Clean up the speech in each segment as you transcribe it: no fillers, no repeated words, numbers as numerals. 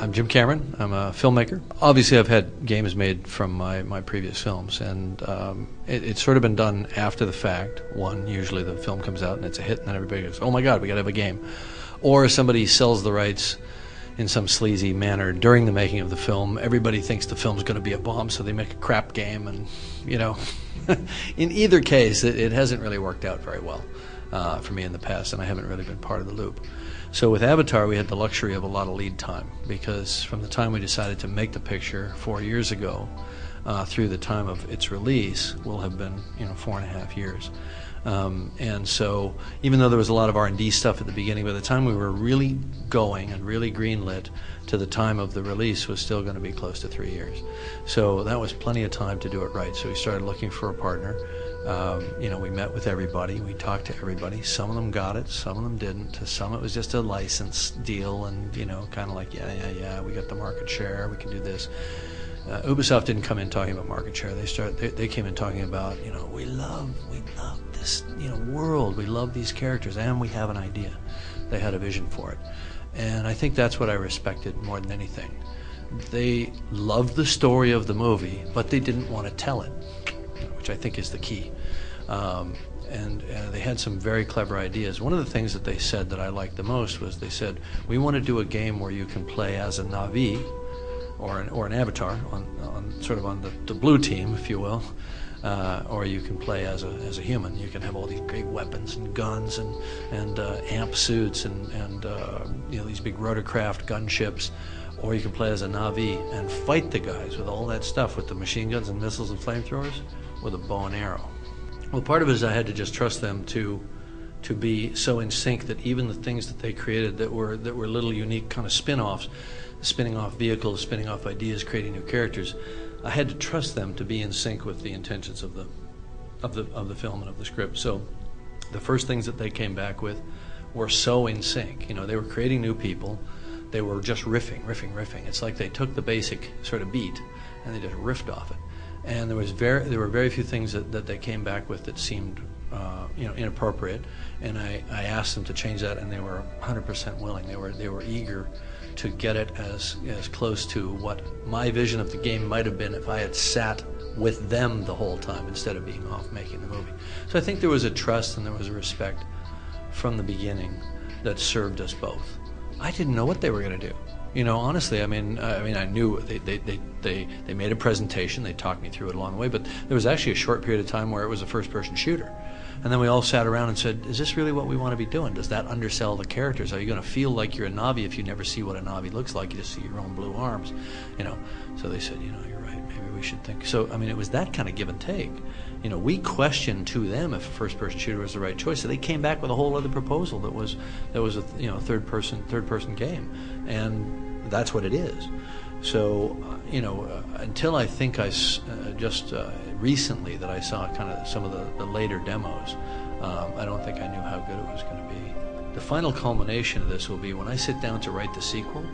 I'm Jim Cameron. I'm a filmmaker. Obviously, I've had games made from my previous films, and it's sort of been done after the fact. One, usually the film comes out and it's a hit, and then everybody goes, oh my God, we got to have a game. Or somebody sells the rights in some sleazy manner during the making of the film. Everybody thinks the film's going to be a bomb, so they make a crap game, and, you know, in either case, it hasn't really worked out very well for me in the past, and I haven't really been part of the loop. So with Avatar, we had the luxury of a lot of lead time, because from the time we decided to make the picture 4 years ago through the time of its release will have been, 4.5 years. And so even though there was a lot of R&D stuff at the beginning, by the time we were really going and really greenlit to the time of the release was still going to be close to 3 years. So that was plenty of time to do it right. So we started looking for a partner. We met with everybody, we talked to everybody. Some of them got it, some of them didn't. To some it was just a license deal, and kind of like, yeah, we got the market share, we can do this. Ubisoft didn't come in talking about market share. They came in talking about, we love this world, we love these characters, and we have an idea. They had a vision for it, and I think that's what I respected more than anything. They loved the story of the movie, but they didn't want to tell it, which I think is the key. And they had some very clever ideas. One of the things that they said that I liked the most was they said, we want to do a game where you can play as a Na'vi or an avatar on the blue team, if you will, or you can play as a human. You can have all these great weapons and guns and amp suits and these big rotorcraft gunships, or you can play as a Na'vi and fight the guys with all that stuff, with the machine guns and missiles and flamethrowers, with a bow and arrow. Well, part of it is I had to just trust them to be so in sync that even the things that they created that were little unique kind of spin-offs, spinning off vehicles, spinning off ideas, creating new characters, I had to trust them to be in sync with the intentions of the film and of the script. So the first things that they came back with were so in sync. They were creating new people. They were just riffing. It's like they took the basic sort of beat and they just riffed off it. And there were very few things that they came back with that seemed inappropriate, and I asked them to change that, and they were 100% willing. They were eager to get it as close to what my vision of the game might have been if I had sat with them the whole time instead of being off making the movie. So I think there was a trust and there was a respect from the beginning that served us both. I didn't know what they were going to do. Honestly, I knew they made a presentation, they talked me through it along the way, but there was actually a short period of time where it was a first-person shooter. And then we all sat around and said, is this really what we want to be doing? Does that undersell the characters? Are you going to feel like you're a Na'vi if you never see what a Na'vi looks like? You just see your own blue arms, So they said, you're right, maybe we should think. So, it was that kind of give and take. We questioned to them if a first-person shooter was the right choice. So they came back with a whole other proposal that was a third-person game, and that's what it is. So until I think just recently that I saw kind of some of the later demos, I don't think I knew how good it was going to be. The final culmination of this will be when I sit down to write the sequel.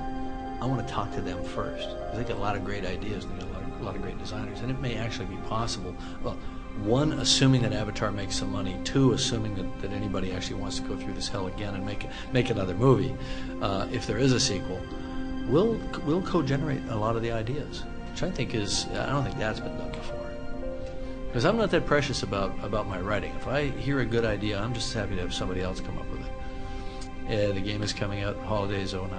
I want to talk to them first, because they got a lot of great ideas and they got a lot of great designers, and it may actually be possible. Well, one, assuming that Avatar makes some money. Two, assuming that anybody actually wants to go through this hell again and make another movie. If there is a sequel, we'll co-generate a lot of the ideas, which I think I don't think that's been done before. Because I'm not that precious about my writing. If I hear a good idea, I'm just happy to have somebody else come up with it. The game is coming out holidays '09.